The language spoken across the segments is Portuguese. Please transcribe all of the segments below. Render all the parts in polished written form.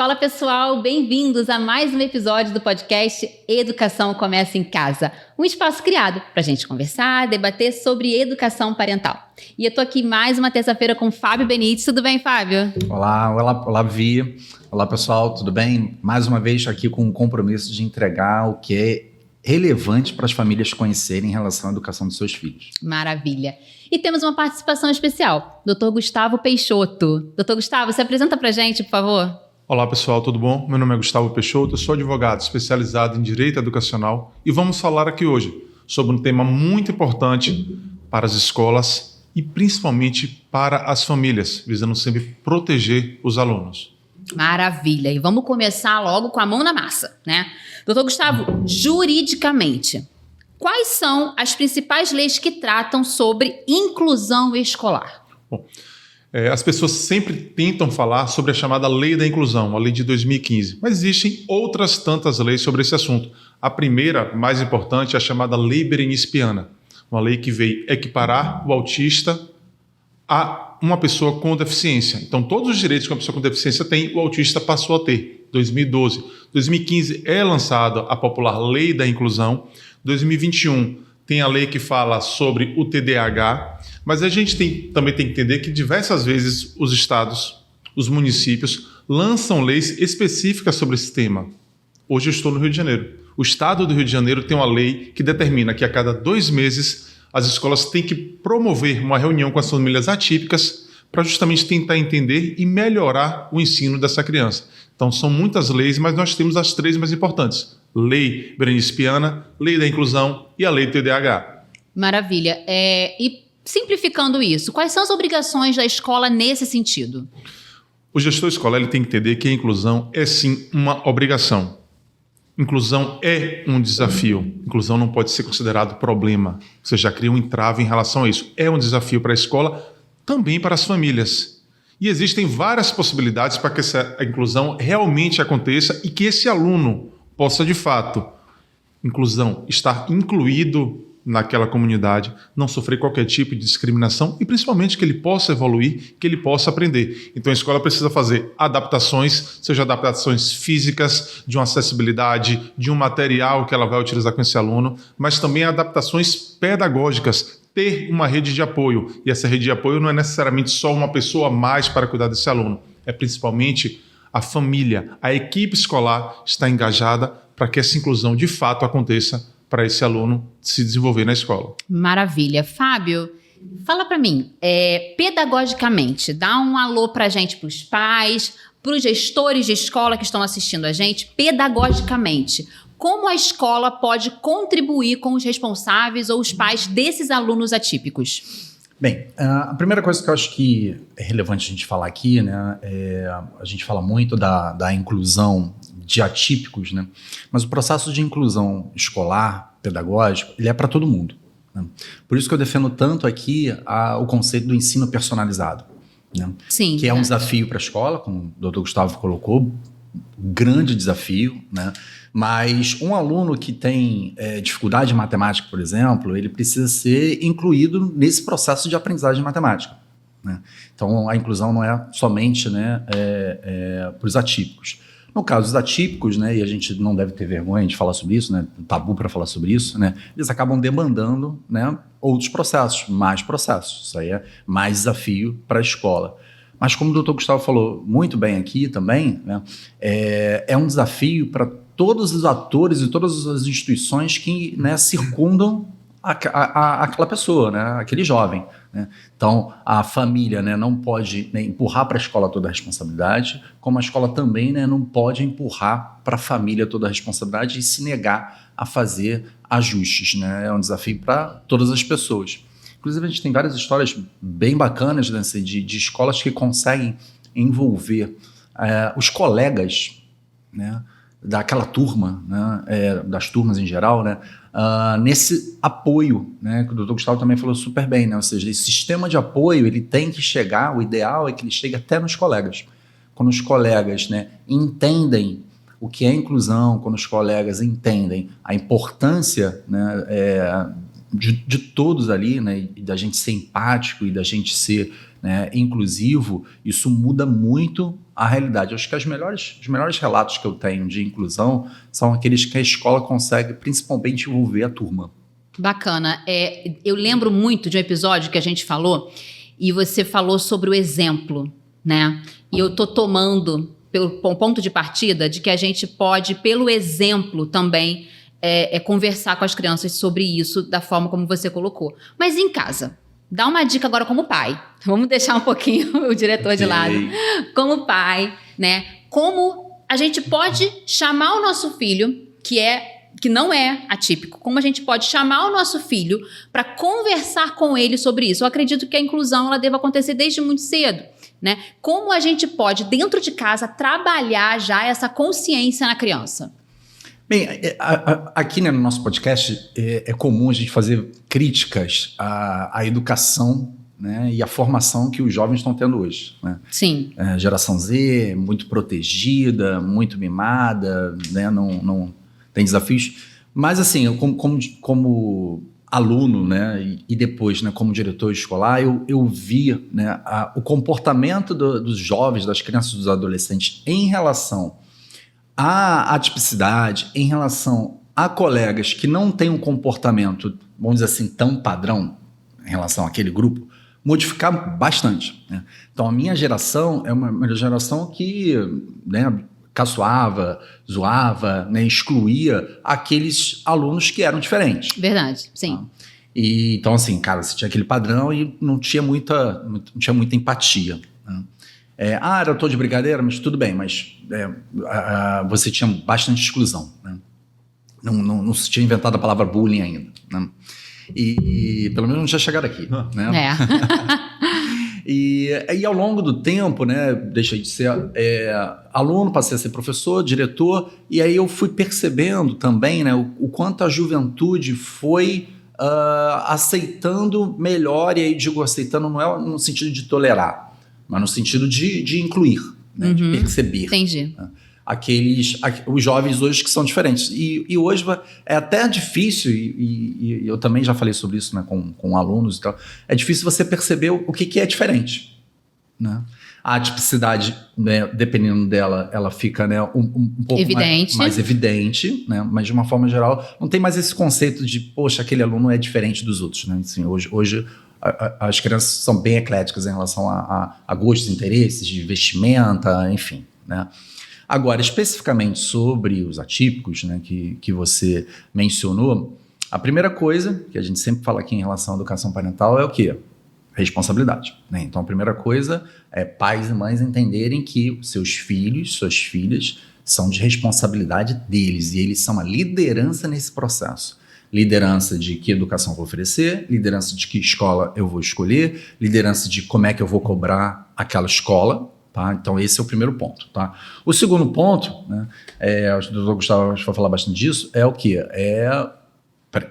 Fala pessoal, bem-vindos a mais um episódio do podcast Educação Começa em Casa. Um espaço criado para a gente conversar, debater sobre educação parental. E eu tô aqui mais uma terça-feira com o Fábio Benites. Tudo bem, Fábio? Olá, Vi. Olá, pessoal, tudo bem? Mais uma vez aqui com o compromisso de entregar o que é relevante para as famílias conhecerem em relação à educação dos seus filhos. Maravilha. E temos uma participação especial, Dr. Gustavo Peixoto. Dr. Gustavo, se apresenta para a gente, por favor. Olá pessoal, tudo bom? Meu nome é Gustavo Peixoto, eu sou advogado especializado em Direito Educacional e vamos falar aqui hoje sobre um tema muito importante para as escolas e principalmente para as famílias, visando sempre proteger os alunos. Maravilha, e vamos começar logo com a mão na massa, né? Doutor Gustavo, juridicamente, quais são as principais leis que tratam sobre inclusão escolar? Bom, as pessoas sempre tentam falar sobre a chamada Lei da Inclusão, a Lei de 2015, mas existem outras tantas leis sobre esse assunto. A primeira, mais importante, é a chamada Lei Berenice-Piana, uma lei que veio equiparar o autista a uma pessoa com deficiência. Então, todos os direitos que uma pessoa com deficiência tem, o autista passou a ter. 2012. 2015 é lançada a popular Lei da Inclusão. 2021 tem a lei que fala sobre o TDAH, mas a gente também tem que entender que diversas vezes os estados, os municípios, lançam leis específicas sobre esse tema. Hoje eu estou no Rio de Janeiro. O estado do Rio de Janeiro tem uma lei que determina que a cada 2 meses as escolas têm que promover uma reunião com as famílias atípicas para justamente tentar entender e melhorar o ensino dessa criança. Então são muitas leis, mas nós temos as 3 mais importantes. Lei Berenice-Piana, Lei da Inclusão e a Lei do TDAH. Maravilha. E simplificando isso, quais são as obrigações da escola nesse sentido? O gestor escolar ele tem que entender que a inclusão é sim uma obrigação. Inclusão é um desafio. Inclusão não pode ser considerado problema. Você já cria um entrave em relação a isso. É um desafio para a escola, também para as famílias. E existem várias possibilidades para que essa inclusão realmente aconteça e que esse aluno possa, de fato, estar incluído naquela comunidade, não sofrer qualquer tipo de discriminação e, principalmente, que ele possa evoluir, que ele possa aprender. Então, a escola precisa fazer adaptações, seja adaptações físicas, de uma acessibilidade, de um material que ela vai utilizar com esse aluno, mas também adaptações pedagógicas, ter uma rede de apoio. E essa rede de apoio não é necessariamente só uma pessoa a mais para cuidar desse aluno, é principalmente a família, a equipe escolar está engajada para que essa inclusão de fato aconteça para esse aluno se desenvolver na escola. Maravilha. Fábio, fala para mim, pedagogicamente, dá um alô para a gente, para os pais, para os gestores de escola que estão assistindo a gente, pedagogicamente, como a escola pode contribuir com os responsáveis ou os pais desses alunos atípicos? Bem, a primeira coisa que eu acho que é relevante a gente falar aqui, né, a gente fala muito da inclusão de atípicos, né, mas o processo de inclusão escolar, pedagógico, ele é para todo mundo, né? Por isso que eu defendo tanto aqui o conceito do ensino personalizado, né? Sim, que é um desafio para a escola, como o Dr. Gustavo colocou, grande desafio, né? Mas um aluno que tem dificuldade em matemática, por exemplo, ele precisa ser incluído nesse processo de aprendizagem de matemática, né? Então, a inclusão não é somente, né, para os atípicos. No caso dos atípicos, né, e a gente não deve ter vergonha de falar sobre isso, né, tabu para falar sobre isso, né, eles acabam demandando, né, outros processos, mais processos. Isso aí é mais desafio para a escola. Mas como o Dr. Gustavo falou muito bem aqui também, né, é um desafio para todos os atores e todas as instituições que, né, circundam aquela pessoa, né, aquele jovem, né? Então, a família, né, não pode, né, empurrar para a escola toda a responsabilidade, como a escola também, né, não pode empurrar para a família toda a responsabilidade e se negar a fazer ajustes, né? É um desafio para todas as pessoas. Inclusive, a gente tem várias histórias bem bacanas, né, de escolas que conseguem envolver os colegas, né, daquela turma, né, das turmas em geral, né, nesse apoio, né, que o Dr. Gustavo também falou super bem, né, ou seja, esse sistema de apoio ele tem que chegar, o ideal é que ele chegue até nos colegas. Quando os colegas, né, entendem o que é inclusão, quando os colegas entendem a importância, né, de todos ali, né, e da gente ser empático e da gente ser né, inclusivo, isso muda muito a realidade. Eu acho que os melhores relatos que eu tenho de inclusão são aqueles que a escola consegue principalmente envolver a turma. Bacana. Eu lembro muito de um episódio que a gente falou e você falou sobre o exemplo, né? E eu tô tomando pelo ponto de partida de que a gente pode, pelo exemplo também, conversar com as crianças sobre isso da forma como você colocou. Mas em casa, dá uma dica agora como pai. Vamos deixar um pouquinho o diretor de lado. Como pai, né? Como a gente pode chamar o nosso filho, que não é atípico, como a gente pode chamar o nosso filho para conversar com ele sobre isso. Eu acredito que a inclusão ela deva acontecer desde muito cedo, né? Como a gente pode, dentro de casa, trabalhar já essa consciência na criança? Bem, aqui, né, no nosso podcast é comum a gente fazer críticas à educação, né, e à formação que os jovens estão tendo hoje, né? Sim. Geração Z, muito protegida, muito mimada, né, não tem desafios. Mas assim, eu, como aluno, né, e depois, né, como diretor escolar, eu vi, né, o comportamento dos jovens, das crianças e dos adolescentes em relação à atipicidade, em relação a colegas que não têm um comportamento, vamos dizer assim, tão padrão em relação àquele grupo, modificar bastante, né? Então, a minha geração é uma geração que, né, caçoava, zoava, né, excluía aqueles alunos que eram diferentes. Verdade, sim. Tá? E, então, assim, cara, você tinha aquele padrão e não tinha muita empatia, né? Era eu tô de brigadeira, mas tudo bem, mas você tinha bastante exclusão, né? Não se tinha inventado a palavra bullying ainda, né? E pelo menos não tinha chegado aqui, né? E ao longo do tempo, né, deixei de ser aluno, passei a ser professor, diretor, e aí eu fui percebendo também, né, o quanto a juventude foi aceitando melhor, e aí digo aceitando não é no sentido de tolerar, mas no sentido de incluir, né, de perceber. Entendi. Né? Os jovens hoje que são diferentes. E hoje é até difícil, e eu também já falei sobre isso, né, com alunos e tal, é difícil você perceber o que é diferente, né? A atipicidade, né, dependendo dela, ela fica, né, um pouco mais evidente, né? Mas de uma forma geral, não tem mais esse conceito de, poxa, aquele aluno é diferente dos outros, né? Assim, hoje as crianças são bem ecléticas em relação a gostos, interesses, de vestimenta, enfim, né? Agora, especificamente sobre os atípicos, né, que você mencionou, a primeira coisa que a gente sempre fala aqui em relação à educação parental é o quê? Responsabilidade, né? Então, a primeira coisa é pais e mães entenderem que seus filhos, suas filhas, são de responsabilidade deles, e eles são a liderança nesse processo. Liderança de que educação eu vou oferecer, liderança de que escola eu vou escolher, liderança de como é que eu vou cobrar aquela escola. Tá? Então, esse é o primeiro ponto. Tá? O segundo ponto, né, o doutor Gustavo vai falar bastante disso, é o quê?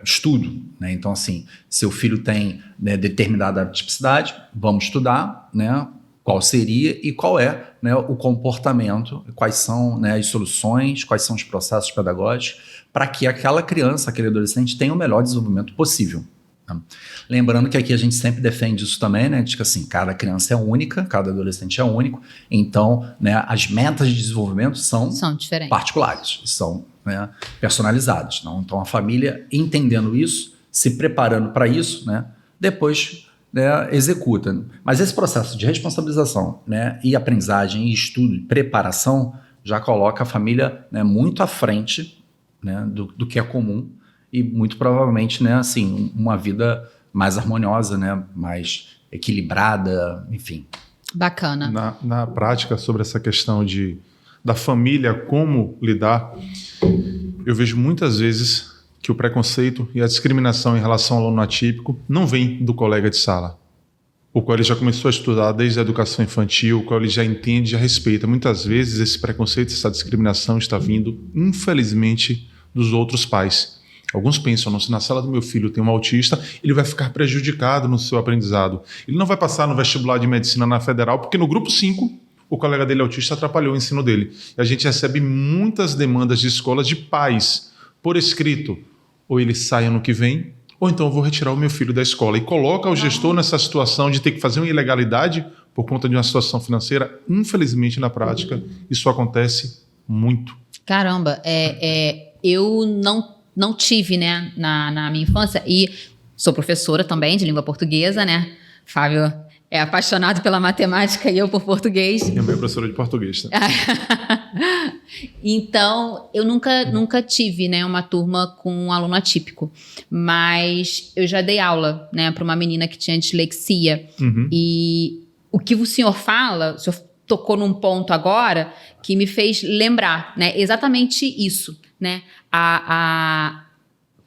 Estudo. Né? Então, assim, seu filho tem, né, determinada tipicidade, vamos estudar, né, qual seria e qual é, né, o comportamento, quais são, né, as soluções, quais são os processos pedagógicos para que aquela criança, aquele adolescente tenha o melhor desenvolvimento possível. Lembrando que aqui a gente sempre defende isso também, né? De que assim, cada criança é única, cada adolescente é único, então, né, as metas de desenvolvimento são diferentes, particulares, são, né, personalizadas. Não? Então a família entendendo isso, se preparando para isso, né, depois, né, executa. Mas esse processo de responsabilização, né, e aprendizagem, e estudo, e preparação, já coloca a família, né, muito à frente, né, do que é comum. E muito provavelmente, né, assim, uma vida mais harmoniosa, né, mais equilibrada, enfim. Bacana. Na prática, sobre essa questão da família, como lidar, eu vejo muitas vezes que o preconceito e a discriminação em relação ao aluno atípico não vem do colega de sala, o qual ele já começou a estudar desde a educação infantil, o qual ele já entende e já respeita. Muitas vezes esse preconceito, essa discriminação está vindo, infelizmente, dos outros pais. Alguns pensam, se na sala do meu filho tem um autista, ele vai ficar prejudicado no seu aprendizado. Ele não vai passar no vestibular de medicina na federal, porque no grupo 5, o colega dele autista atrapalhou o ensino dele. E a gente recebe muitas demandas de escolas de pais, por escrito. Ou ele sai ano que vem, ou então eu vou retirar o meu filho da escola. E coloca o gestor nessa situação de ter que fazer uma ilegalidade por conta de uma situação financeira. Infelizmente, na prática, isso acontece muito. Caramba, eu não tive, né, na minha infância, e sou professora também de língua portuguesa, né? Fábio é apaixonado pela matemática e eu por português. Minha mãe é professora de português. Tá? Então, eu nunca tive, né, uma turma com um aluno atípico, mas eu já dei aula, né, para uma menina que tinha dislexia. E o que o senhor fala, o senhor tocou num ponto agora que me fez lembrar, né, exatamente isso, né,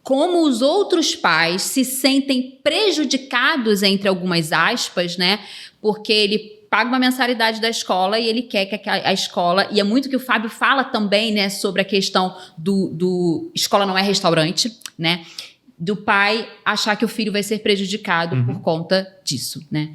como os outros pais se sentem prejudicados, entre algumas aspas, né? Porque ele paga uma mensalidade da escola e ele quer que a escola... E é muito que o Fábio fala também, né? Sobre a questão do escola não é restaurante, né? Do pai achar que o filho vai ser prejudicado por conta disso, né?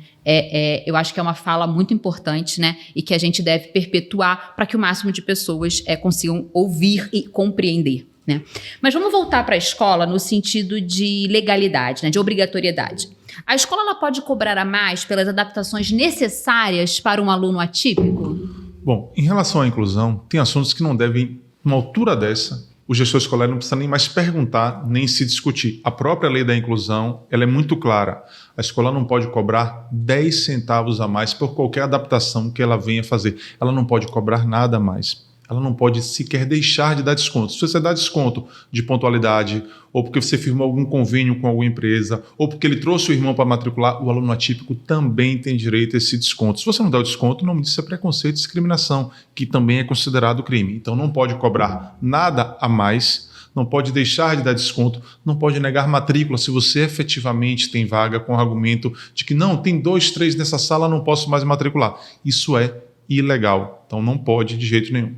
Eu acho que é uma fala muito importante, né? E que a gente deve perpetuar para que o máximo de pessoas consigam ouvir e compreender. Né? Mas vamos voltar para a escola no sentido de legalidade, né, de obrigatoriedade. A escola ela pode cobrar a mais pelas adaptações necessárias para um aluno atípico? Bom, em relação à inclusão, tem assuntos que não devem, numa altura dessa, o gestor escolar não precisa nem mais perguntar, nem se discutir. A própria lei da inclusão ela é muito clara. A escola não pode cobrar 10 centavos a mais por qualquer adaptação que ela venha fazer. Ela não pode cobrar nada a mais. Ela não pode sequer deixar de dar desconto. Se você dá desconto de pontualidade, ou porque você firmou algum convênio com alguma empresa, ou porque ele trouxe o irmão para matricular, o aluno atípico também tem direito a esse desconto. Se você não dá o desconto, o nome disso é preconceito e discriminação, que também é considerado crime. Então não pode cobrar nada a mais, não pode deixar de dar desconto, não pode negar matrícula se você efetivamente tem vaga com o argumento de que não, tem 2, 3 nessa sala, não posso mais matricular. Isso é ilegal. Então não pode de jeito nenhum.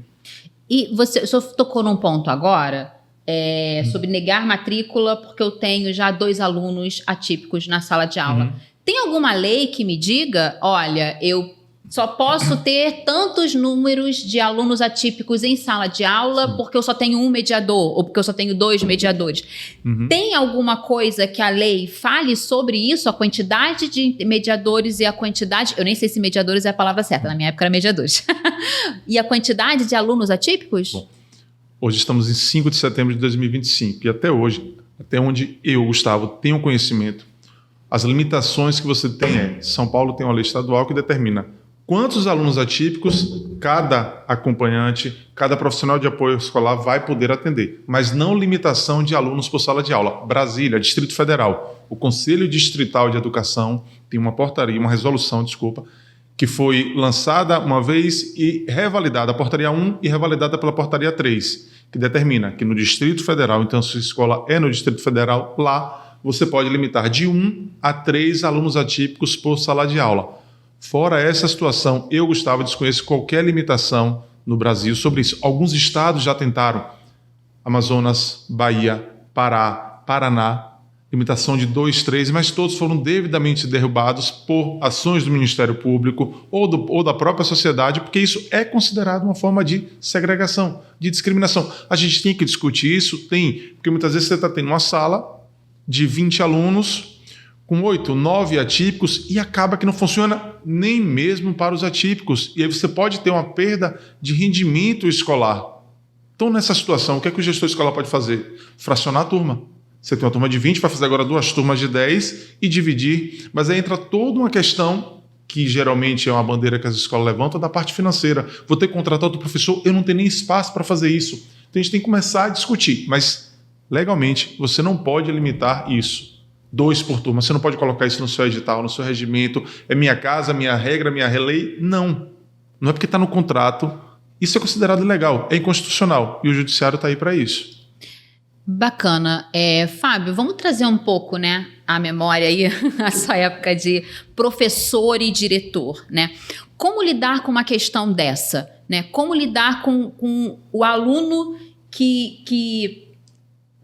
E o senhor tocou num ponto agora sobre negar matrícula porque eu tenho já 2 alunos atípicos na sala de aula. Tem alguma lei que me diga, olha, eu só posso ter tantos números de alunos atípicos em sala de aula porque eu só tenho um mediador ou porque eu só tenho 2 mediadores? Tem alguma coisa que a lei fale sobre isso? A quantidade de mediadores e a quantidade... Eu nem sei se mediadores é a palavra certa, na minha época era mediadores. E a quantidade de alunos atípicos? Bom, hoje estamos em 5 de setembro de 2025 e até hoje, até onde eu, Gustavo, tenho conhecimento, as limitações que você tem São Paulo tem uma lei estadual que determina quantos alunos atípicos cada acompanhante, cada profissional de apoio escolar vai poder atender, mas não limitação de alunos por sala de aula. Brasília, Distrito Federal, o Conselho Distrital de Educação tem uma portaria, uma resolução, que foi lançada uma vez e revalidada, a portaria 1 e revalidada pela portaria 3, que determina que no Distrito Federal, então se a escola é no Distrito Federal, lá você pode limitar de 1 a 3 alunos atípicos por sala de aula. Fora essa situação, eu, Gustavo, desconheço qualquer limitação no Brasil sobre isso. Alguns estados já tentaram, Amazonas, Bahia, Pará, Paraná, limitação de 2, 3, mas todos foram devidamente derrubados por ações do Ministério Público ou da própria sociedade, porque isso é considerado uma forma de segregação, de discriminação. A gente tem que discutir isso? Tem, porque muitas vezes você está tendo uma sala de 20 alunos, com 8, 9 atípicos e acaba que não funciona nem mesmo para os atípicos. E aí você pode ter uma perda de rendimento escolar. Então, nessa situação, o que é que o gestor escolar pode fazer? Fracionar a turma. Você tem uma turma de 20, vai fazer agora 2 turmas de 10 e dividir. Mas aí entra toda uma questão, que geralmente é uma bandeira que as escolas levantam, da parte financeira. Vou ter que contratar outro professor, eu não tenho nem espaço para fazer isso. Então, a gente tem que começar a discutir. Mas, legalmente, você não pode limitar isso. 2 por turma, você não pode colocar isso no seu edital, no seu regimento, é minha casa, minha regra, minha lei. Não é porque está no contrato, isso é considerado ilegal, é inconstitucional e o judiciário está aí para isso. Bacana. Fábio, vamos trazer um pouco, né, a memória aí, a sua época de professor e diretor, né? Como lidar com uma questão dessa, né? Como lidar com o aluno que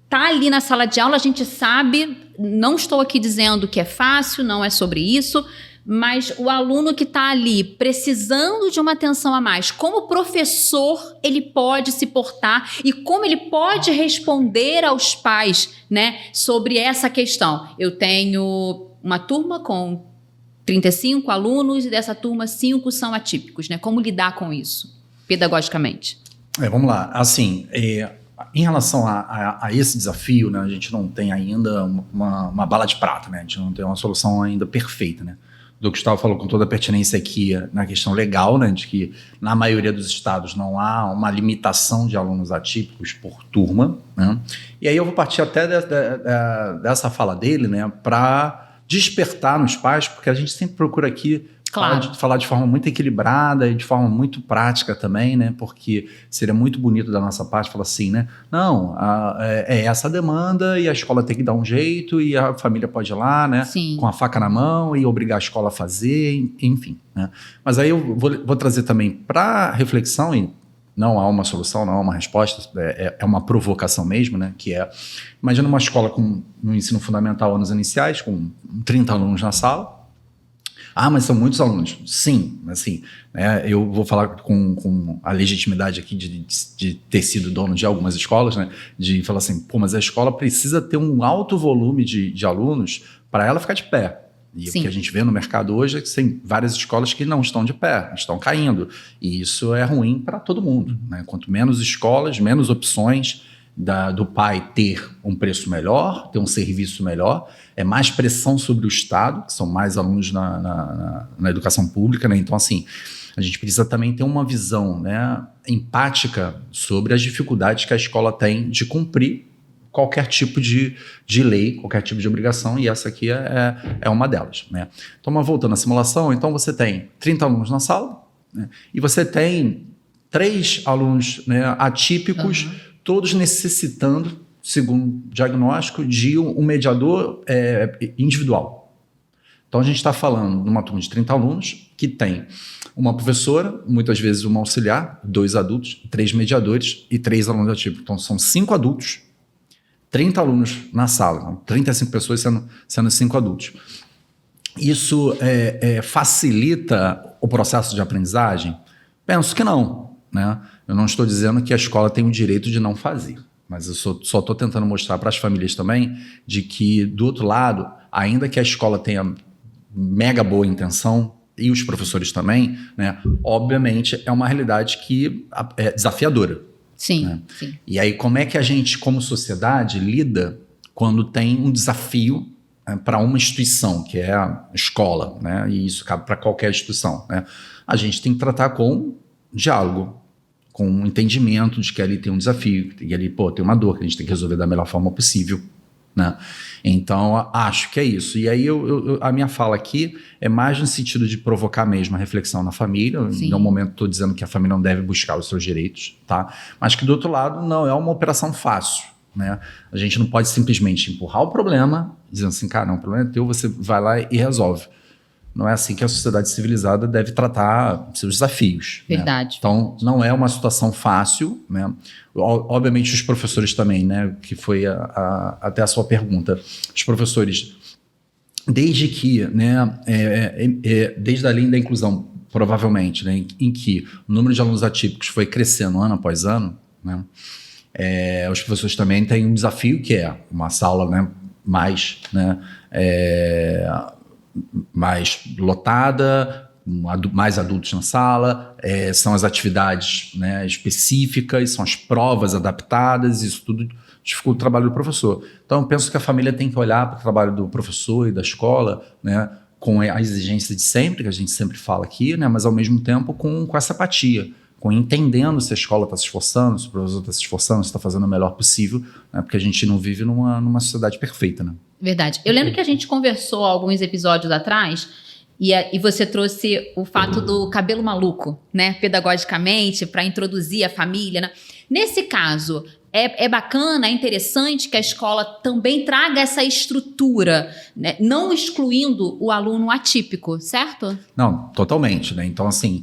tá ali na sala de aula, a gente sabe, não estou aqui dizendo que é fácil, não é sobre isso, mas o aluno que está ali precisando de uma atenção a mais, como professor ele pode se portar e como ele pode responder aos pais, né, sobre essa questão. Eu tenho uma turma com 35 alunos e dessa turma 5 são atípicos, né? Como lidar com isso, pedagogicamente? Vamos lá. Assim, em relação a esse desafio, né, a gente não tem ainda uma bala de prata, né? A gente não tem uma solução ainda perfeita, né? O Gustavo falou com toda a pertinência aqui na questão legal, né, de que na maioria dos estados não há uma limitação de alunos atípicos por turma, né? E aí eu vou partir até dessa fala dele, né, para despertar nos pais, porque a gente sempre procura aqui falar de forma muito equilibrada e de forma muito prática também, né? Porque seria muito bonito da nossa parte falar assim, né? Não, é essa a demanda e a escola tem que dar um jeito e a família pode ir lá, né? Sim. Com a faca na mão e obrigar a escola a fazer, enfim, né? Mas aí eu vou trazer também para reflexão, e não há uma solução, não há uma resposta, é uma provocação mesmo, né? Que imagina uma escola no ensino fundamental, anos iniciais, com 30 alunos na sala. Mas são muitos alunos. Sim, assim, né, eu vou falar com a legitimidade aqui de ter sido dono de algumas escolas, né, de falar assim, mas a escola precisa ter um alto volume de alunos para ela ficar de pé. E Sim. o que a gente vê no mercado hoje é que tem várias escolas que não estão de pé, estão caindo. E isso é ruim para todo mundo, né? Quanto menos escolas, menos opções do pai ter um preço melhor, ter um serviço melhor, é mais pressão sobre o Estado, que são mais alunos na educação pública, né? Então, assim, a gente precisa também ter uma visão, né, empática sobre as dificuldades que a escola tem de cumprir qualquer tipo de lei, qualquer tipo de obrigação, e essa aqui é uma delas, né? Então, mas voltando à simulação, então você tem 30 alunos na sala, né, e você tem 3 alunos, né, atípicos, todos necessitando, segundo o diagnóstico, de um mediador individual. Então, a gente está falando de uma turma de 30 alunos que tem uma professora, muitas vezes uma auxiliar, 2 adultos, 3 mediadores e 3 alunos atípicos. Então, são 5 adultos, 30 alunos na sala, então, 35 pessoas sendo 5 adultos. Isso facilita o processo de aprendizagem? Penso que não, né? Eu não estou dizendo que a escola tem o direito de não fazer, mas eu só estou tentando mostrar para as famílias também de que, do outro lado, ainda que a escola tenha mega boa intenção, e os professores também, né, obviamente é uma realidade que é desafiadora. Sim, né? Sim. E aí, como é que a gente, como sociedade, lida quando tem um desafio para uma instituição, que é a escola, né? E isso cabe para qualquer instituição, né? A gente tem que tratar com diálogo, com um entendimento de que ali tem um desafio, que ali tem uma dor que a gente tem que resolver da melhor forma possível, né? Então, acho que é isso. E aí, a minha fala aqui é mais no sentido de provocar mesmo a reflexão na família. Sim. Em nenhum momento estou dizendo que a família não deve buscar os seus direitos, tá? Mas que, do outro lado, não é uma operação fácil, né? A gente não pode simplesmente empurrar o problema, dizendo assim, cara, não, o problema é teu, você vai lá e resolve. Não é assim que a sociedade civilizada deve tratar seus desafios. Verdade. Né? Então, não é uma situação fácil, né? Obviamente, os professores também, né? Que foi até a sua pergunta. Os professores, desde que, né? Desde a linha da inclusão, provavelmente, né? Em que o número de alunos atípicos foi crescendo ano após ano, né? Os professores também têm um desafio que é uma sala, né? Mais, né? Mais lotada, mais adultos na sala, são as atividades, né, específicas, são as provas adaptadas, isso tudo dificulta o trabalho do professor. Então, eu penso que a família tem que olhar para o trabalho do professor e da escola, né, com a exigência de sempre, que a gente sempre fala aqui, né, mas ao mesmo tempo com essa empatia, com entendendo se a escola está se esforçando, se o professor está se esforçando, se está fazendo o melhor possível, né, porque a gente não vive numa sociedade perfeita, né? Verdade. Eu lembro que a gente conversou alguns episódios atrás e você trouxe o fato do cabelo maluco, né? Pedagogicamente, para introduzir a família, né? Nesse caso, é bacana, é interessante que a escola também traga essa estrutura, né? Não excluindo o aluno atípico, certo? Não, totalmente, né? Então, assim,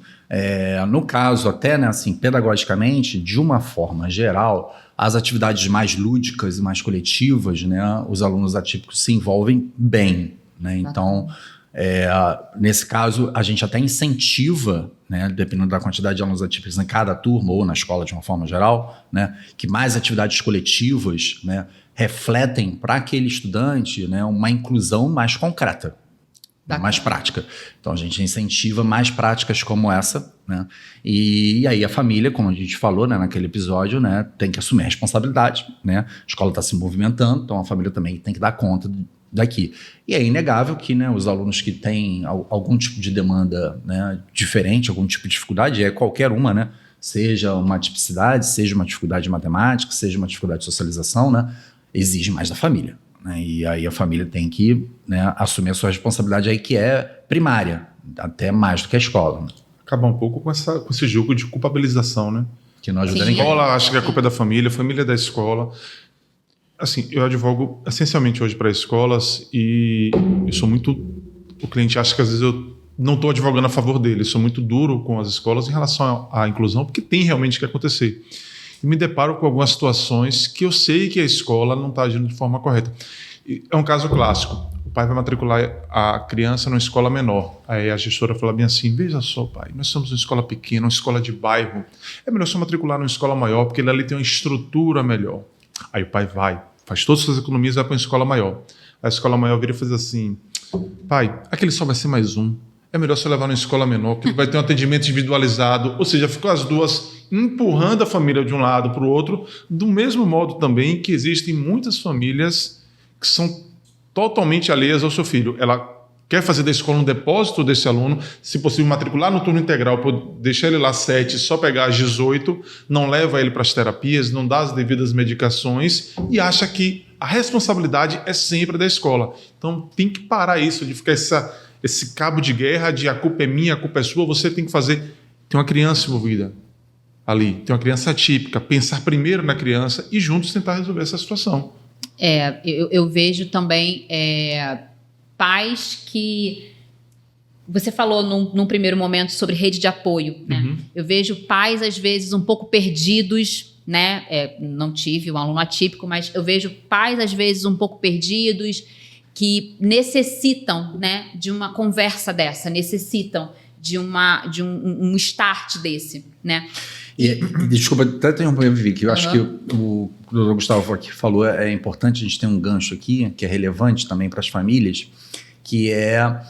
no caso até, né, assim, pedagogicamente, de uma forma geral, as atividades mais lúdicas e mais coletivas, né, os alunos atípicos se envolvem bem, né? Então, Nesse caso, a gente até incentiva, né, dependendo da quantidade de alunos atípicos em cada turma ou na escola de uma forma geral, né, que mais atividades coletivas, né, refletem para aquele estudante, né, uma inclusão mais concreta, mais prática. Então a gente incentiva mais práticas como essa, né? E aí a família, como a gente falou, né, naquele episódio, né, tem que assumir a responsabilidade, né? A escola está se movimentando, então a família também tem que dar conta daqui. E é inegável que, né, os alunos que têm algum tipo de demanda, né, diferente, algum tipo de dificuldade, qualquer uma, né? Seja uma tipicidade, seja uma dificuldade de matemática, seja uma dificuldade de socialização, né? Exige mais da família. Né? E aí a família tem que, né, assumir a sua responsabilidade aí, que é primária, até mais do que a escola. Né? Acabar um pouco com esse jogo de culpabilização, né? Que não ajuda ninguém. A escola acha que a culpa é da família, a família é da escola. Assim, eu advogo essencialmente hoje para escolas e eu sou muito... O cliente acha que às vezes eu não estou advogando a favor dele, eu sou muito duro com as escolas em relação à inclusão, porque tem realmente que acontecer. E me deparo com algumas situações que eu sei que a escola não está agindo de forma correta. É um caso clássico. O pai vai matricular a criança numa escola menor. Aí a gestora fala bem assim, veja só, pai, nós somos uma escola pequena, uma escola de bairro. É melhor só matricular numa escola maior, porque ali tem uma estrutura melhor. Aí o pai vai, faz todas as suas economias e vai para uma escola maior. A escola maior vira e faz assim, pai, aquele só vai ser mais um. É melhor você levar numa escola menor, que vai ter um atendimento individualizado. Ou seja, ficam as duas empurrando a família de um lado para o outro, do mesmo modo também que existem muitas famílias que são totalmente alheias ao seu filho. Ela quer fazer da escola um depósito desse aluno, se possível matricular no turno integral, deixar ele lá 7, só pegar às 18, não leva ele para as terapias, não dá as devidas medicações e acha que a responsabilidade é sempre da escola. Então tem que parar isso, de ficar esse cabo de guerra de a culpa é minha, a culpa é sua, você tem que fazer... Tem uma criança envolvida ali, tem uma criança atípica, pensar primeiro na criança e juntos tentar resolver essa situação. Eu vejo também pais que... Você falou num primeiro momento sobre rede de apoio, né? Uhum. Eu vejo pais, às vezes, um pouco perdidos, né? Não tive um aluno atípico, mas eu vejo pais, às vezes, um pouco perdidos, que necessitam, né, de uma conversa dessa, necessitam de um start desse, né? E desculpa até interromper, Vivi, que eu acho que o Dr. Gustavo aqui falou, é importante a gente ter um gancho aqui, que é relevante também para as famílias, que é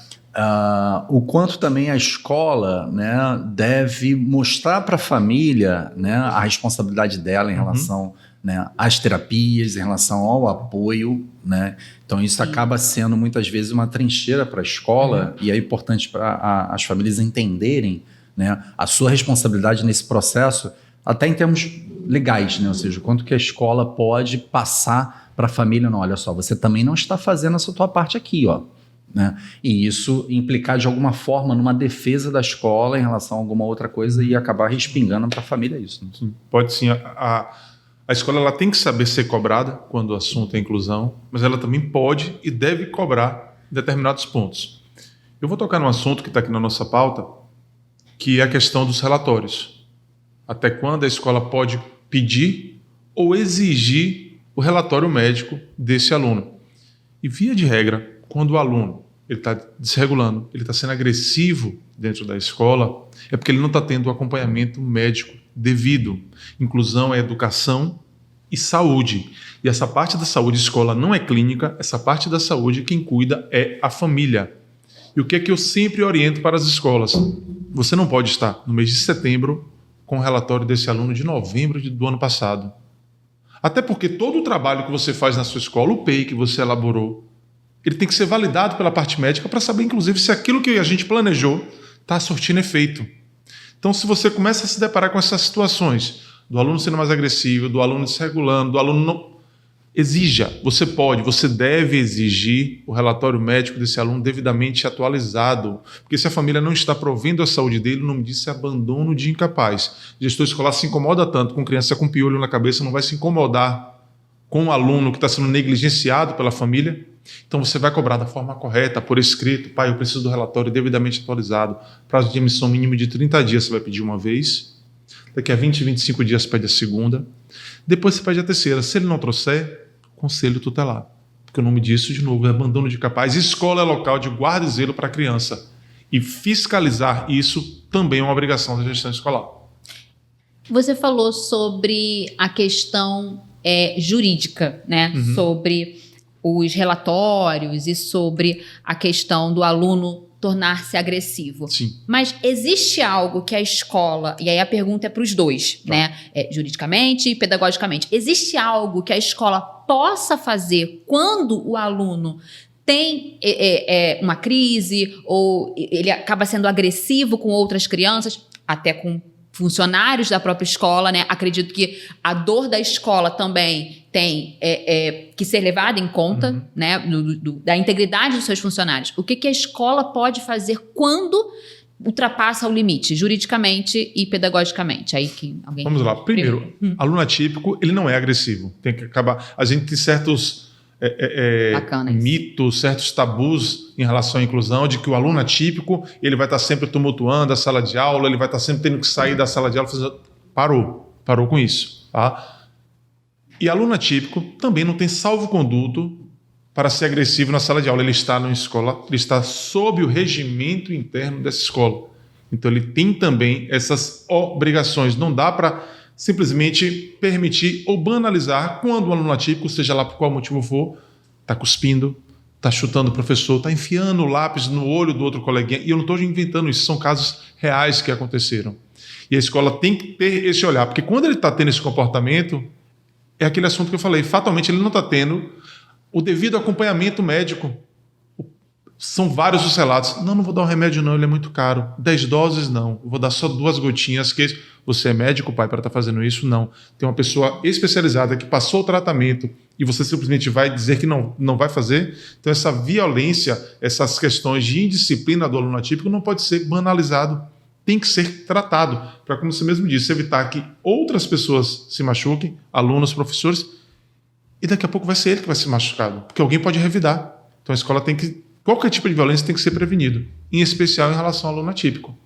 o quanto também a escola, né, deve mostrar para a família, né, a responsabilidade dela em relação, né, às terapias, em relação ao apoio, né? Então isso acaba sendo muitas vezes uma trincheira para a escola e é importante para as famílias entenderem, né, a sua responsabilidade nesse processo, até em termos legais, né? Ou seja, o quanto que a escola pode passar para a família, não, olha só, você também não está fazendo essa tua parte aqui, ó. Né? E isso implicar de alguma forma numa defesa da escola em relação a alguma outra coisa e acabar respingando para a família isso. Né? Sim, pode sim. A escola ela tem que saber ser cobrada quando o assunto é inclusão, mas ela também pode e deve cobrar em determinados pontos. Eu vou tocar num assunto que está aqui na nossa pauta, que é a questão dos relatórios. Até quando a escola pode pedir ou exigir o relatório médico desse aluno. E via de regra, quando o aluno ele está desregulando, ele está sendo agressivo dentro da escola, é porque ele não está tendo o acompanhamento médico devido. Inclusão é educação e saúde. E essa parte da saúde, escola não é clínica, essa parte da saúde quem cuida é a família. E o que é que eu sempre oriento para as escolas? Você não pode estar no mês de setembro com o relatório desse aluno de novembro do ano passado. Até porque todo o trabalho que você faz na sua escola, o PEI que você elaborou, ele tem que ser validado pela parte médica para saber, inclusive, se aquilo que a gente planejou está surtindo efeito. Então, se você começa a se deparar com essas situações, do aluno sendo mais agressivo, do aluno desregulando, do aluno não... Exija, você deve exigir o relatório médico desse aluno devidamente atualizado, porque se a família não está provendo a saúde dele, o nome disso é abandono de incapaz. O gestor escolar se incomoda tanto com criança com piolho na cabeça, não vai se incomodar com o aluno que está sendo negligenciado pela família. Então você vai cobrar da forma correta, por escrito, pai, eu preciso do relatório devidamente atualizado, prazo de emissão mínimo de 30 dias você vai pedir uma vez, daqui a 20, 25 dias pede a segunda, depois você pede a terceira. Se ele não trouxer, conselho tutelar. Porque o nome disso, de novo, é abandono de capaz. Escola é local de guarda e zelo para a criança. E fiscalizar isso também é uma obrigação da gestão escolar. Você falou sobre a questão jurídica, né? Sobre os relatórios e sobre a questão do aluno tornar-se agressivo. Sim. Mas existe algo que a escola, e aí a pergunta é para os dois, né? Juridicamente e pedagogicamente. Existe algo que a escola possa fazer quando o aluno tem uma crise ou ele acaba sendo agressivo com outras crianças, até com funcionários da própria escola, né? Acredito que a dor da escola também tem que ser levada em conta, né? Da integridade dos seus funcionários. O que a escola pode fazer quando ultrapassa o limite, juridicamente e pedagogicamente? Aí que alguém... Vamos lá. Primeiro, aluno atípico, ele não é agressivo. Tem que acabar... A gente tem certos mitos, certos tabus em relação à inclusão, de que o aluno atípico ele vai estar sempre tumultuando a sala de aula, ele vai estar sempre tendo que sair da sala de aula. Parou com isso. Tá? E aluno atípico também não tem salvo-conduto para ser agressivo na sala de aula. Ele está numa escola, ele está sob o regimento interno dessa escola. Então ele tem também essas obrigações. Não dá para simplesmente permitir ou banalizar quando o aluno atípico, seja lá por qual motivo for, está cuspindo, está chutando o professor, está enfiando o lápis no olho do outro coleguinha. E eu não estou inventando isso, são casos reais que aconteceram. E a escola tem que ter esse olhar, porque quando ele está tendo esse comportamento, é aquele assunto que eu falei, fatalmente ele não está tendo o devido acompanhamento médico. São vários os relatos. Não vou dar um remédio não, ele é muito caro. 10 doses não, vou dar só 2 gotinhas. Que você é médico, pai, para estar fazendo isso? Não. Tem uma pessoa especializada que passou o tratamento e você simplesmente vai dizer que não vai fazer? Então essa violência, essas questões de indisciplina do aluno atípico não pode ser banalizado. Tem que ser tratado para, como você mesmo disse, evitar que outras pessoas se machuquem, alunos, professores, e daqui a pouco vai ser ele que vai ser machucado, porque alguém pode revidar. Então a escola tem que... Qualquer tipo de violência tem que ser prevenido, em especial em relação ao aluno atípico.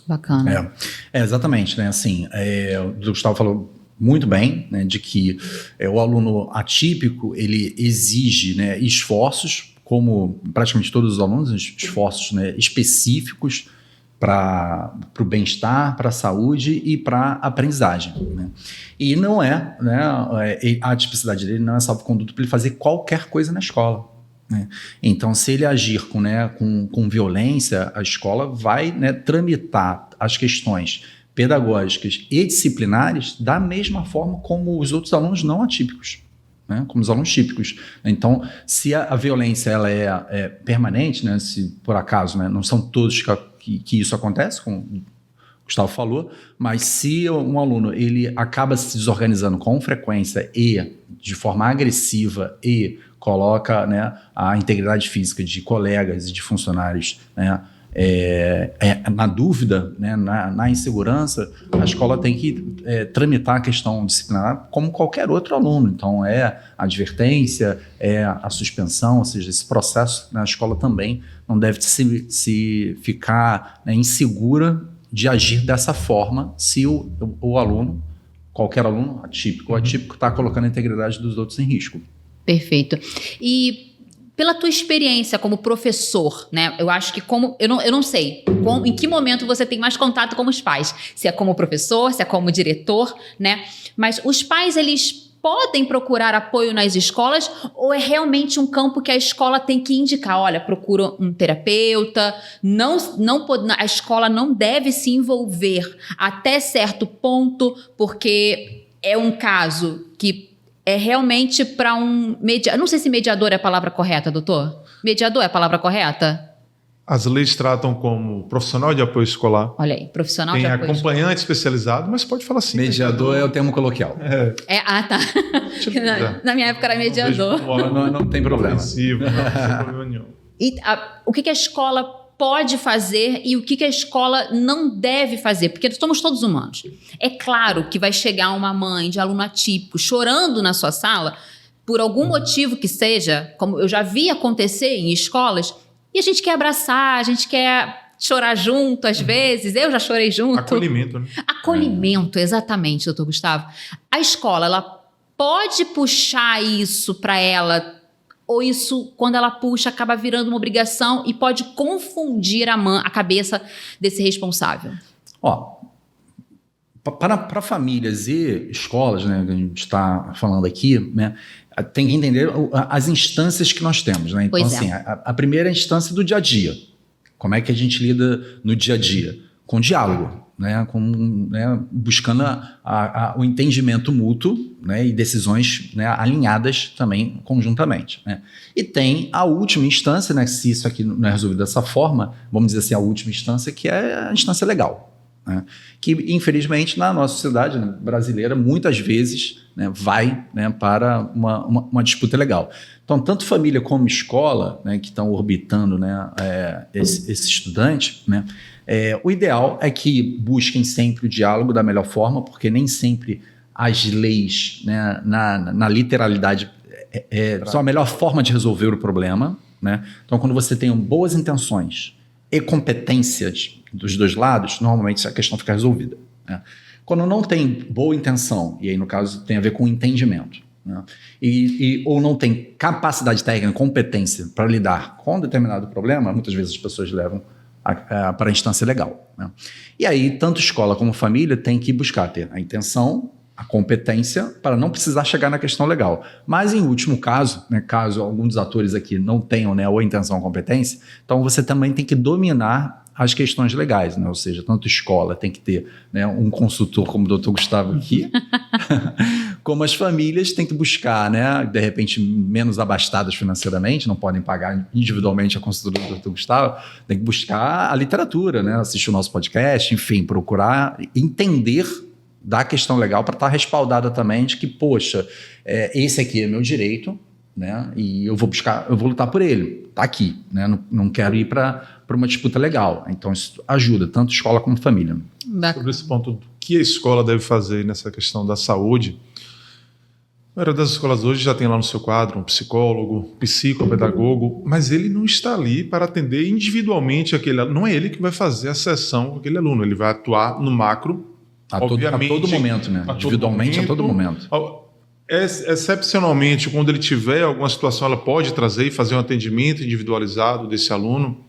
Bacana. Exatamente, né? Assim, o Gustavo falou muito bem, né, de que o aluno atípico ele exige, né, esforços, como praticamente todos os alunos, esforços, né, específicos para o bem-estar, para a saúde e para a aprendizagem. Né? E não é, né, a tipicidade dele não é salvo-conduto para ele fazer qualquer coisa na escola. Né? Então, se ele agir com violência, a escola vai, né, tramitar as questões pedagógicas e disciplinares da mesma forma como os outros alunos não atípicos, né? Como os alunos típicos. Então, se a violência ela é permanente, né, se por acaso, né, não são todos que isso acontece, como o Gustavo falou, mas se um aluno ele acaba se desorganizando com frequência e de forma agressiva e coloca, né, a integridade física de colegas e de funcionários, né, na dúvida, né, na insegurança, a escola tem que tramitar a questão disciplinar como qualquer outro aluno. Então, a advertência, a suspensão, ou seja, esse processo na escola também não deve se ficar, né, insegura de agir dessa forma se o aluno, qualquer aluno, atípico ou atípico, está colocando a integridade dos outros em risco. Perfeito. E pela tua experiência como professor, né? Eu acho que eu não sei em que momento você tem mais contato com os pais. Se é como professor, se é como diretor, né? Mas os pais, eles podem procurar apoio nas escolas ou é realmente um campo que a escola tem que indicar? Olha, procura um terapeuta, a escola não deve se envolver até certo ponto, porque é um caso que é realmente para um mediador. Não sei se mediador é a palavra correta, doutor. Mediador é a palavra correta? As leis tratam como profissional de apoio escolar. Olha aí, profissional de tem apoio acompanhante escolar. Especializado, mas pode falar assim. Mediador é o termo coloquial. Tá. Na minha época era mediador. Não tem problema. Não tem problema nenhum. E o que a escola pode fazer e o que a escola não deve fazer, porque somos todos humanos. É claro que vai chegar uma mãe de aluno atípico chorando na sua sala, por algum motivo que seja, como eu já vi acontecer em escolas, e a gente quer abraçar, a gente quer chorar junto às vezes, eu já chorei junto. Acolhimento, né? Acolhimento, exatamente, doutor Gustavo. A escola, ela pode puxar isso para ela Ou isso, quando ela puxa, acaba virando uma obrigação e pode confundir a cabeça desse responsável? Ó, para famílias e escolas, né, que a gente está falando aqui, né, tem que entender as instâncias que nós temos. Né? Então, assim, a primeira instância do dia a dia. Como é que a gente lida no dia a dia? Com diálogo. Né, buscando o entendimento mútuo, né, e decisões, né, alinhadas também conjuntamente. Né. E tem a última instância, né, se isso aqui não é resolvido dessa forma, vamos dizer assim, a última instância, que é a instância legal. Né, que, infelizmente, na nossa sociedade, né, brasileira, muitas vezes, né, vai, né, para uma disputa legal. Então, tanto família como escola, né, que estão orbitando, né, esse estudante, né, o ideal é que busquem sempre o diálogo da melhor forma, porque nem sempre as leis, né, na literalidade são a melhor forma de resolver o problema. Né? Então, quando você tem boas intenções e competências dos dois lados, normalmente a questão fica resolvida. Né? Quando não tem boa intenção, e aí no caso tem a ver com entendimento, né? Ou não tem capacidade técnica, competência para lidar com determinado problema, muitas vezes as pessoas levam para a instância legal. Né? E aí, tanto escola como família tem que buscar ter a intenção, a competência, para não precisar chegar na questão legal. Mas, em último caso, né, caso algum dos atores aqui não tenham, né, ou a intenção ou a competência, então você também tem que dominar as questões legais, né? Ou seja, tanto escola tem que ter, né, um consultor como o Dr. Gustavo aqui, como as famílias têm que buscar, né, de repente, menos abastadas financeiramente, não podem pagar individualmente a consultoria do Dr. Gustavo, tem que buscar a literatura, né, assistir o nosso podcast, enfim, procurar entender da questão legal para estar respaldada também de que, poxa, esse aqui é meu direito, né, e eu vou lutar por ele, tá aqui, né, não quero ir para uma disputa legal. Então isso ajuda tanto escola como família. Sobre esse ponto, o que a escola deve fazer nessa questão da saúde? A maioria das escolas hoje já tem lá no seu quadro um psicólogo, psicopedagogo, mas ele não está ali para atender individualmente aquele aluno. Não é ele que vai fazer a sessão com aquele aluno, ele vai atuar no macro, obviamente, a todo momento, né? Individualmente a todo momento. Excepcionalmente, quando ele tiver alguma situação, ela pode trazer e fazer um atendimento individualizado desse aluno.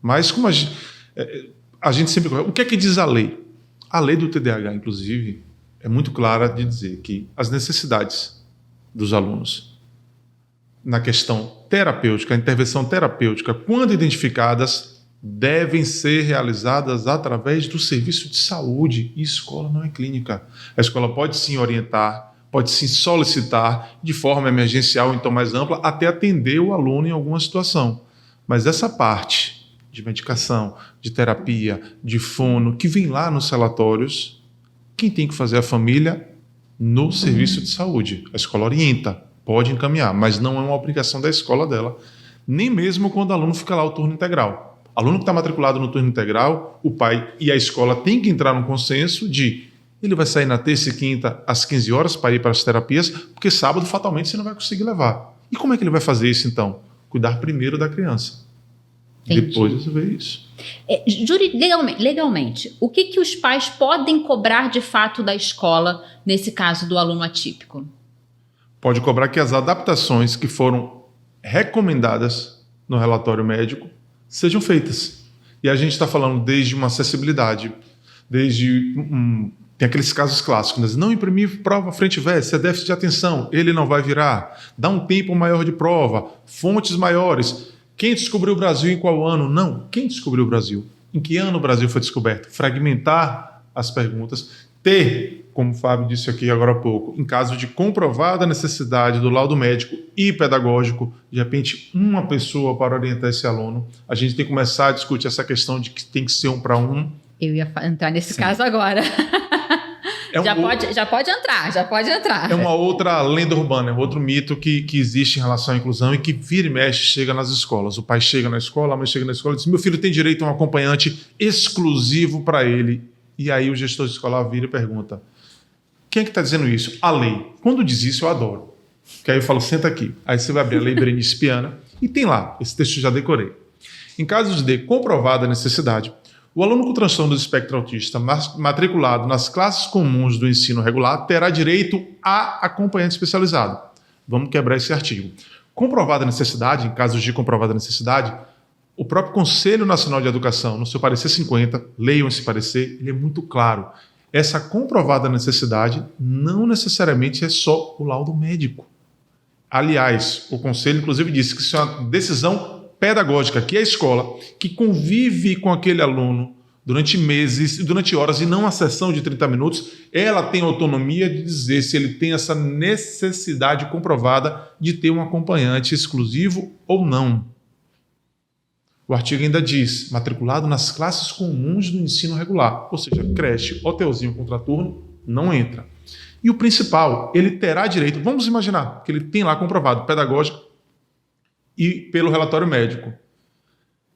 Mas como a gente sempre... O que é que diz a lei? A lei do TDAH, inclusive, é muito clara de dizer que as necessidades dos alunos na questão terapêutica, a intervenção terapêutica, quando identificadas, devem ser realizadas através do serviço de saúde. E escola não é clínica. A escola pode sim orientar, pode sim solicitar de forma emergencial, então mais ampla, até atender o aluno em alguma situação. Mas essa parte de medicação, de terapia, de fono, que vem lá nos relatórios, quem tem que fazer é a família no serviço de saúde. A escola orienta, pode encaminhar, mas não é uma obrigação da escola dela, nem mesmo quando o aluno fica lá o turno integral. Aluno que está matriculado no turno integral, o pai e a escola têm que entrar num consenso de ele vai sair na terça e quinta às 15 horas para ir para as terapias, porque sábado fatalmente você não vai conseguir levar. E como é que ele vai fazer isso então? Cuidar primeiro da criança. Entendi. Depois você vê isso. Legalmente, o que os pais podem cobrar de fato da escola nesse caso do aluno atípico? Pode cobrar que as adaptações que foram recomendadas no relatório médico sejam feitas. E a gente está falando desde uma acessibilidade, desde... tem aqueles casos clássicos, né? Não imprimir prova frente e verso, se é déficit de atenção, ele não vai virar. Dá um tempo maior de prova, fontes maiores. Quem descobriu o Brasil em qual ano? Não. Quem descobriu o Brasil? Em que ano o Brasil foi descoberto? Fragmentar as perguntas. Ter, como o Fábio disse aqui agora há pouco, em caso de comprovada necessidade do laudo médico e pedagógico, de repente uma pessoa para orientar esse aluno, a gente tem que começar a discutir essa questão de que tem que ser 1 para 1. Eu ia entrar nesse caso agora. Já pode entrar. É uma outra lenda urbana, é um outro mito que existe em relação à inclusão e que vira e mexe chega nas escolas. O pai chega na escola, a mãe chega na escola e diz: meu filho tem direito a um acompanhante exclusivo para ele. E aí o gestor escolar vira e pergunta: quem é que está dizendo isso? A lei. Quando diz isso, eu adoro. Que aí eu falo: senta aqui. Aí você vai abrir a Lei Berenice Piana e tem lá, esse texto eu já decorei. Em casos de comprovada necessidade, o aluno com transtorno do espectro autista matriculado nas classes comuns do ensino regular terá direito a acompanhante especializado. Vamos quebrar esse artigo. Comprovada necessidade, em casos de comprovada necessidade, o próprio Conselho Nacional de Educação, no seu parecer 50, leiam esse parecer, ele é muito claro. Essa comprovada necessidade não necessariamente é só o laudo médico. Aliás, o Conselho, inclusive, disse que isso é uma decisão pedagógica, que é a escola que convive com aquele aluno durante meses, durante horas, e não a sessão de 30 minutos, ela tem autonomia de dizer se ele tem essa necessidade comprovada de ter um acompanhante exclusivo ou não. O artigo ainda diz, matriculado nas classes comuns do ensino regular, ou seja, creche, hotelzinho, contraturno, não entra. E o principal, ele terá direito, vamos imaginar que ele tem lá comprovado, pedagógico e pelo relatório médico,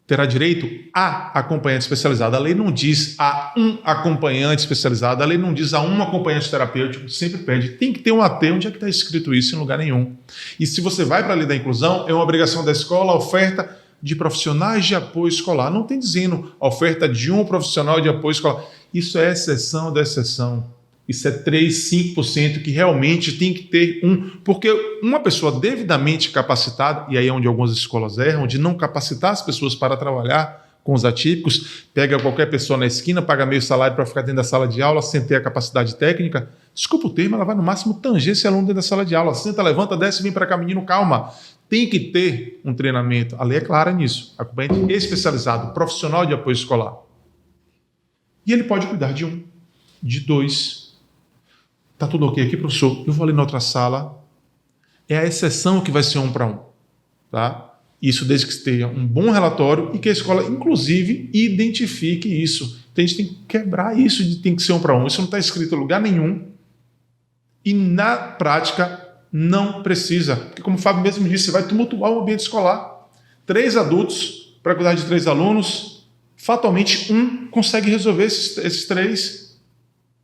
terá direito a acompanhante especializado. A lei não diz a um acompanhante especializado, a lei não diz a um acompanhante terapêutico, sempre pede. Tem que ter um AT, onde é que está escrito isso? Em lugar nenhum. E se você vai para a lei da inclusão, é uma obrigação da escola a oferta de profissionais de apoio escolar. Não tem dizendo a oferta de um profissional de apoio escolar. Isso é exceção da exceção. Isso é 3, 5% que realmente tem que ter um. Porque uma pessoa devidamente capacitada, e aí é onde algumas escolas erram, de não capacitar as pessoas para trabalhar com os atípicos, pega qualquer pessoa na esquina, paga meio salário para ficar dentro da sala de aula sem ter a capacidade técnica. Desculpa o termo, ela vai no máximo tanger esse aluno dentro da sala de aula. Senta, levanta, desce, vem para cá, menino, calma. Tem que ter um treinamento. A lei é clara nisso. Acompanhante especializado, profissional de apoio escolar. E ele pode cuidar de um, de dois. Tá tudo ok aqui, professor? Eu vou ali na outra sala. É a exceção que vai ser 1 para 1. Tá? Isso desde que tenha um bom relatório e que a escola, inclusive, identifique isso. Então, a gente tem que quebrar isso de tem que ser 1 para 1. Isso não está escrito em lugar nenhum. E, na prática, não precisa. Porque, como o Fábio mesmo disse, você vai tumultuar o ambiente escolar. 3 adultos para cuidar de 3 alunos. Fatalmente, um consegue resolver esses 3.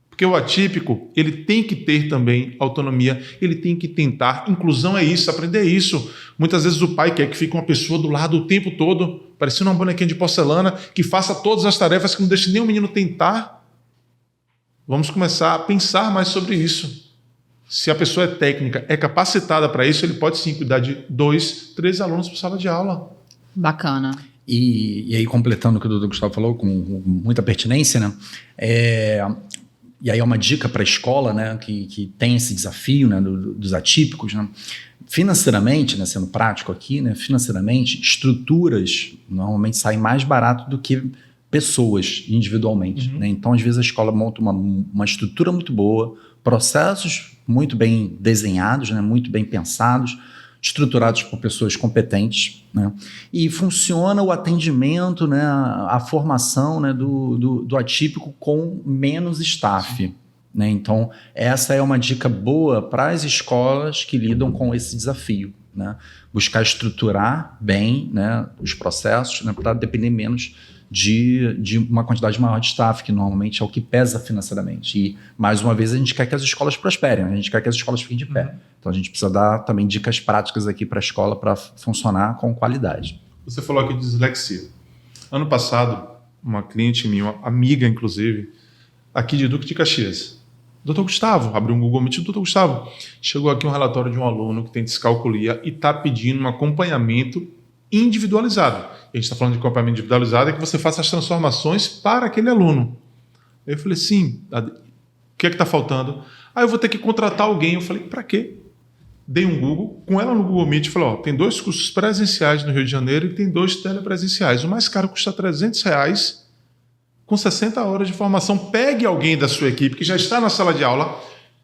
Porque o atípico, ele tem que ter também autonomia, ele tem que tentar. Inclusão é isso, aprender é isso. Muitas vezes o pai quer que fique uma pessoa do lado o tempo todo, parecendo uma bonequinha de porcelana, que faça todas as tarefas, que não deixe nem o menino tentar. Vamos começar a pensar mais sobre isso. Se a pessoa é técnica, é capacitada para isso, ele pode sim cuidar de 2, 3 alunos por sala de aula. Bacana. E aí, completando o que o doutor Gustavo falou, com muita pertinência, né? E aí é uma dica para a escola, né, que tem esse desafio, né, dos atípicos, né? Financeiramente, né, sendo prático aqui, né, financeiramente, estruturas normalmente saem mais barato do que pessoas individualmente. Né? Então, às vezes, a escola monta uma estrutura muito boa, processos muito bem desenhados, né, muito bem pensados, estruturados por pessoas competentes, né? E funciona o atendimento, né, a formação, né, do atípico com menos staff. Né? Então, essa é uma dica boa para as escolas que lidam com esse desafio. Né? Buscar estruturar bem, né, os processos, né, para depender menos de uma quantidade maior de staff, que normalmente é o que pesa financeiramente. E, mais uma vez, a gente quer que as escolas prosperem, a gente quer que as escolas fiquem de pé. Então, a gente precisa dar também dicas práticas aqui para a escola para funcionar com qualidade. Você falou aqui de dislexia. Ano passado, uma cliente minha, uma amiga, inclusive, aqui de Duque de Caxias, doutor Gustavo, abriu um Google Meet, doutor Gustavo, chegou aqui um relatório de um aluno que tem descalculia e está pedindo um acompanhamento individualizado. A gente está falando de acompanhamento individualizado, é que você faça as transformações para aquele aluno. Eu falei, sim, o que é que está faltando? Eu vou ter que contratar alguém. Eu falei, para quê? Dei um Google, com ela no Google Meet, falei, tem 2 cursos presenciais no Rio de Janeiro e tem 2 telepresenciais. O mais caro custa R$300, com 60 horas de formação. Pegue alguém da sua equipe que já está na sala de aula,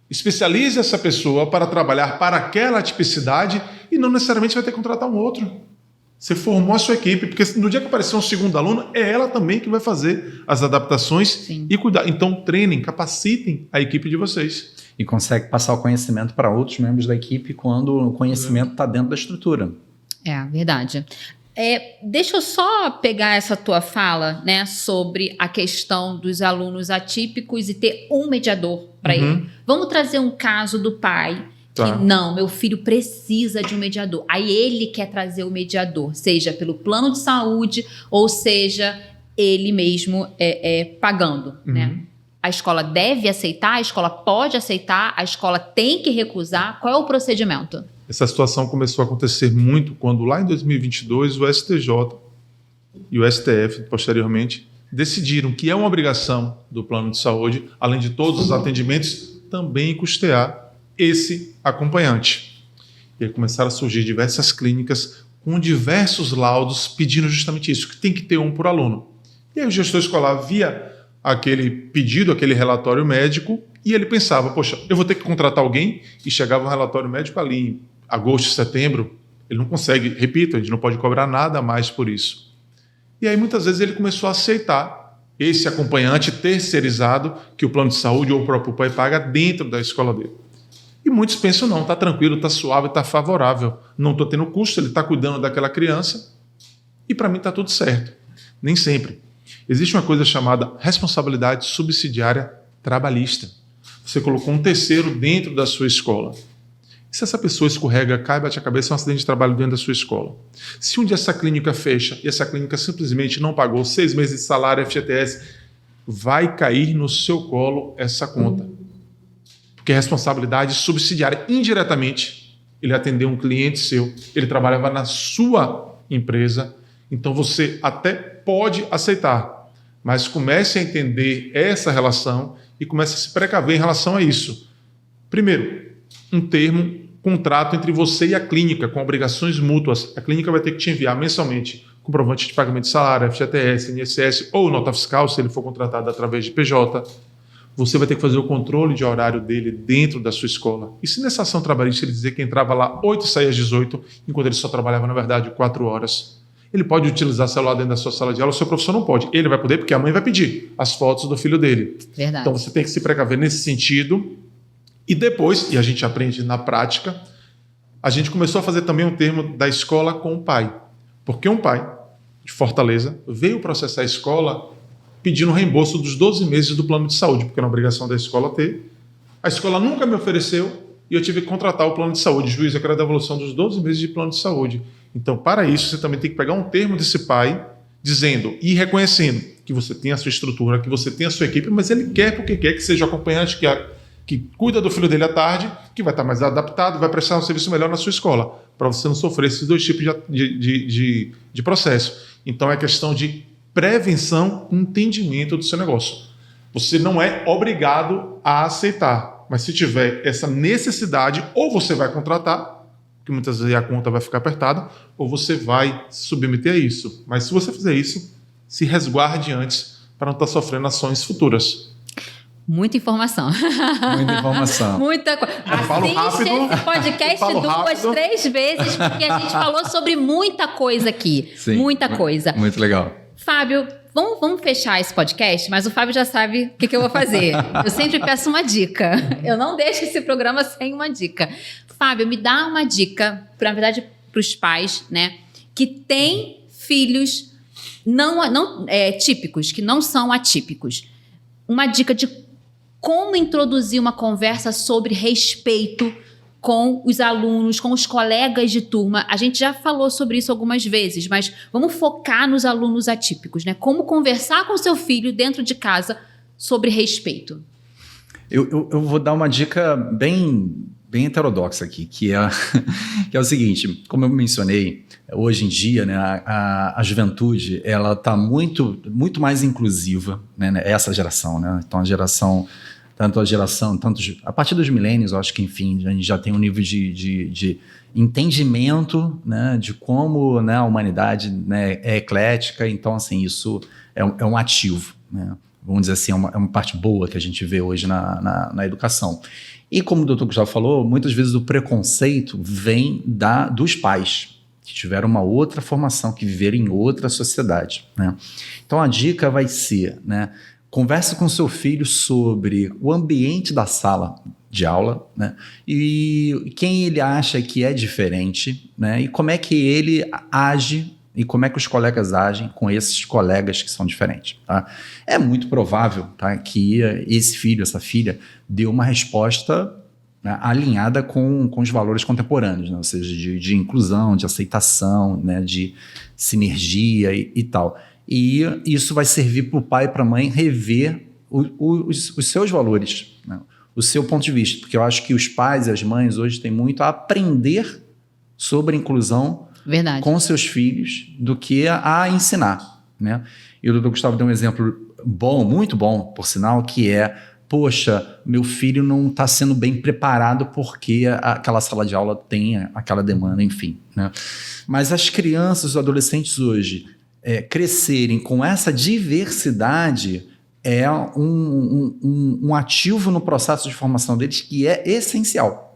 especialize essa pessoa para trabalhar para aquela tipicidade e não necessariamente vai ter que contratar um outro. Você formou a sua equipe, porque no dia que aparecer um segundo aluno, é ela também que vai fazer as adaptações. Sim. E cuidar. Então, treinem, capacitem a equipe de vocês. E consegue passar o conhecimento para outros membros da equipe quando o conhecimento está dentro da estrutura. É, verdade. Deixa eu só pegar essa tua fala, né, sobre a questão dos alunos atípicos e ter um mediador para ele. Vamos trazer um caso do pai que não, meu filho precisa de um mediador. Aí ele quer trazer o mediador, seja pelo plano de saúde ou seja ele mesmo pagando, né? A escola deve aceitar, a escola pode aceitar, a escola tem que recusar. Qual é o procedimento? Essa situação começou a acontecer muito quando, lá em 2022, o STJ e o STF, posteriormente, decidiram que é uma obrigação do plano de saúde, além de todos os atendimentos, também custear esse acompanhante. E aí começaram a surgir diversas clínicas com diversos laudos pedindo justamente isso, que tem que ter um por aluno. E aí o gestor escolar via aquele pedido, aquele relatório médico, e ele pensava, poxa, eu vou ter que contratar alguém, e chegava um relatório médico ali em agosto, setembro, ele não consegue, repito, a gente não pode cobrar nada a mais por isso. E aí muitas vezes ele começou a aceitar esse acompanhante terceirizado que o plano de saúde ou o próprio pai paga dentro da escola dele. E muitos pensam, não, está tranquilo, está suave, está favorável, não estou tendo custo, ele está cuidando daquela criança e para mim está tudo certo. Nem sempre. Existe uma coisa chamada responsabilidade subsidiária trabalhista. Você colocou um terceiro dentro da sua escola. E se essa pessoa escorrega, cai, bate a cabeça, é um acidente de trabalho dentro da sua escola. Se um dia essa clínica fecha e essa clínica simplesmente não pagou 6 meses de salário FGTS, vai cair no seu colo essa conta. Porque é responsabilidade subsidiária. Indiretamente, ele atendeu um cliente seu, ele trabalhava na sua empresa, então você até pode aceitar, mas comece a entender essa relação e comece a se precaver em relação a isso. Primeiro, um termo, contrato entre você e a clínica, com obrigações mútuas. A clínica vai ter que te enviar mensalmente comprovante de pagamento de salário, FGTS, INSS ou nota fiscal, se ele for contratado através de PJ. Você vai ter que fazer o controle de horário dele dentro da sua escola. E se nessa ação trabalhista ele dizer que entrava lá 8 e saía às 18, enquanto ele só trabalhava, na verdade, 4 horas, ele pode utilizar celular dentro da sua sala de aula, o seu professor não pode. Ele vai poder porque a mãe vai pedir as fotos do filho dele. Verdade. Então você tem que se precaver nesse sentido. E depois, e a gente aprende na prática, a gente começou a fazer também um termo da escola com o pai. Porque um pai de Fortaleza veio processar a escola pedindo reembolso dos 12 meses do plano de saúde, porque era uma obrigação da escola ter. A escola nunca me ofereceu e eu tive que contratar o plano de saúde. Juiz, eu quero a devolução dos 12 meses de plano de saúde. Então, para isso, você também tem que pegar um termo desse pai, dizendo e reconhecendo que você tem a sua estrutura, que você tem a sua equipe, mas ele quer porque quer que seja o acompanhante que cuida do filho dele à tarde, que vai estar mais adaptado, vai prestar um serviço melhor na sua escola, para você não sofrer esses dois tipos de processo. Então, é questão de prevenção e entendimento do seu negócio. Você não é obrigado a aceitar, mas se tiver essa necessidade, ou você vai contratar, que muitas vezes a conta vai ficar apertada, ou você vai se submeter a isso. Mas se você fizer isso, se resguarde antes para não estar sofrendo ações futuras. Muita informação. Muita informação. Muita coisa. falo rápido. Esse podcast 2, 3 vezes, porque a gente falou sobre muita coisa aqui. Sim, muita coisa. Muito legal. Fábio, vamos fechar esse podcast, mas o Fábio já sabe o que eu vou fazer. Eu sempre peço uma dica. Eu não deixo esse programa sem uma dica. Fábio, me dá uma dica, na verdade, para os pais, né, que têm filhos não típicos, que não são atípicos. Uma dica de como introduzir uma conversa sobre respeito com os alunos, com os colegas de turma. A gente já falou sobre isso algumas vezes, mas vamos focar nos alunos atípicos, né? Como conversar com seu filho dentro de casa sobre respeito. Eu vou dar uma dica bem heterodoxa aqui, que é o seguinte, como eu mencionei, hoje em dia, né, a juventude ela está muito mais inclusiva, né, essa geração, né? Então a partir dos milênios, eu acho que, enfim, a gente já tem um nível de entendimento, né, de como, né, a humanidade, né, é eclética. Então, assim, isso é um ativo, né? Vamos dizer assim, é uma parte boa que a gente vê hoje na educação. E como o doutor Gustavo falou, muitas vezes o preconceito vem dos pais, que tiveram uma outra formação, que viveram em outra sociedade, né? Então a dica vai ser, né, converse com seu filho sobre o ambiente da sala de aula, né, e quem ele acha que é diferente, né, e como é que ele age e como é que os colegas agem com esses colegas que são diferentes, tá? É muito provável, tá, que esse filho, essa filha, dê uma resposta, né, alinhada com os valores contemporâneos, né? Ou seja, de inclusão, de aceitação, né, de sinergia e tal. E isso vai servir para o pai e para a mãe rever os seus valores, né? o seu ponto de vista, porque eu acho que os pais e as mães hoje têm muito a aprender sobre inclusão Verdade. com seus filhos do que a ensinar, né? E o doutor Gustavo deu um exemplo bom, muito bom, por sinal, que é, poxa, meu filho não está sendo bem preparado porque aquela sala de aula tem aquela demanda, enfim, né? Mas as crianças, os adolescentes hoje, crescerem com essa diversidade é um ativo no processo de formação deles que é essencial.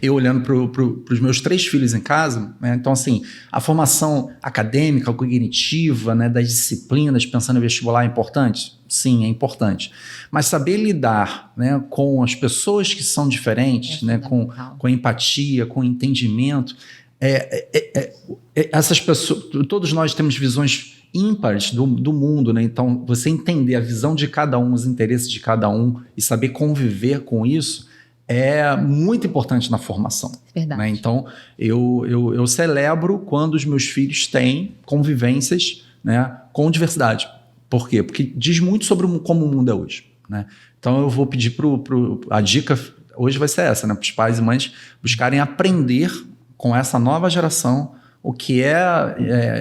Eu olhando para os meus 3 filhos em casa, né? Então, assim, a formação acadêmica, cognitiva, né, das disciplinas, pensando em vestibular, é importante? Sim, é importante. Mas saber lidar, né, com as pessoas que são diferentes, né, com empatia, com entendimento, essas pessoas, todos nós temos visões ímpares do mundo, né? Então, você entender a visão de cada um, os interesses de cada um e saber conviver com isso é muito importante na formação. Verdade. Né? Então, eu celebro quando os meus filhos têm convivências, né, com diversidade. Por quê? Porque diz muito sobre como o mundo é hoje. Né? Então, eu vou pedir a dica hoje vai ser essa, né? Para os pais e mães buscarem aprender com essa nova geração o que é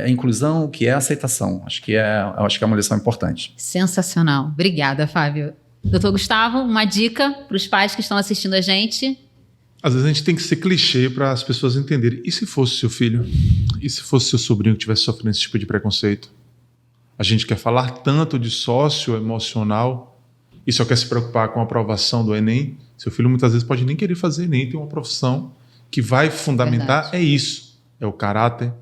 a inclusão, o que é a aceitação. Acho que é uma lição importante. Sensacional. Obrigada, Fábio. Doutor Gustavo, uma dica para os pais que estão assistindo a gente? Às vezes a gente tem que ser clichê para as pessoas entenderem. E se fosse seu filho? E se fosse seu sobrinho que estivesse sofrendo esse tipo de preconceito? A gente quer falar tanto de socioemocional e só quer se preocupar com a aprovação do Enem. Seu filho muitas vezes pode nem querer fazer Enem, tem uma profissão que vai fundamentar. Verdade. É isso. É o caráter,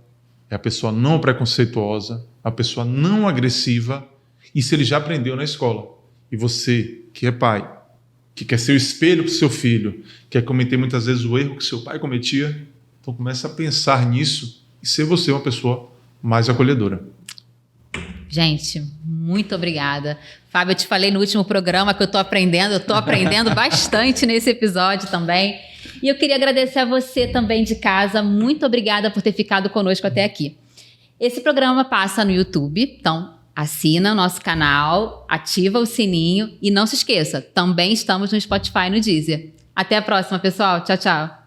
é a pessoa não preconceituosa, a pessoa não agressiva. Isso ele já aprendeu na escola. E você, que é pai, que quer ser o espelho para o seu filho, quer cometer muitas vezes o erro que seu pai cometia, então comece a pensar nisso e ser você uma pessoa mais acolhedora. Gente, muito obrigada. Fábio, eu te falei no último programa que eu estou aprendendo bastante nesse episódio também. E eu queria agradecer a você também de casa. Muito obrigada por ter ficado conosco até aqui. Esse programa passa no YouTube, então assina o nosso canal, ativa o sininho e não se esqueça, também estamos no Spotify e no Deezer. Até a próxima, pessoal. Tchau, tchau.